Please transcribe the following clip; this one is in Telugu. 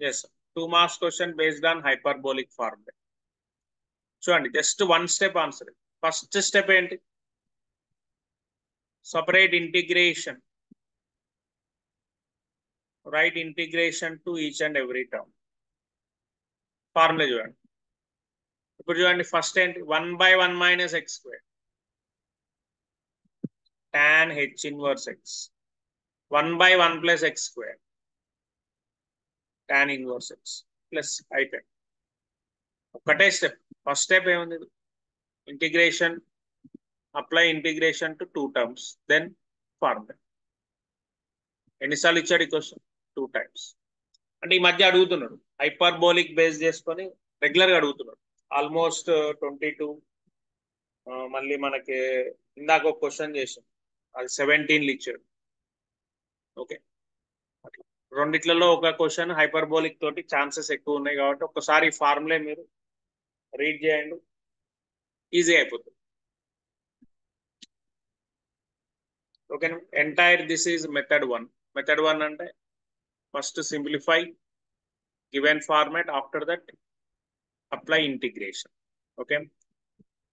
Yes, 2 marks question based on hyperbolic formula. చూడండి just 1 step answer. First step ఏంటి? separate integration, write integration to each and every term. Formula చూడండి. ఇప్పుడు చూడండి ఫస్ట్ ఏంటి? 1/1 minus x squared tan h inverse x, 1/1 plus x squared tan inverse x plus అయిపోయింది. ఒకటే స్టెప్. ఫస్ట్ స్టెప్ ఏముంది? Integration, apply integration to 2 terms, then formula. ఎన్నిసార్లు ఇచ్చాడు ఈ క్వశ్చన్? 2 times. అంటే ఈ మధ్య అడుగుతున్నాడు హైపర్బోలిక్ బేస్ చేసుకొని రెగ్యులర్గా అడుగుతున్నాడు. ఆల్మోస్ట్ 22, మళ్ళీ మనకి ఇందాక ఒక క్వశ్చన్ చేసాం, అది 17 ఇచ్చాడు. ఓకే, అట్లా రెండిట్లలో ఒక క్వశ్చన్ హైపర్బోలిక్ తోటి ఛాన్సెస్ ఎక్కువ ఉన్నాయి కాబట్టి ఒకసారి ఈ ఫార్ములే మీరు రీడ్ చేయండి, ఈజీ అయిపోతుంది. ఓకేనా? Entire this is method 1. Method 1 అంటే first simplify given format, after that apply integration. Okay,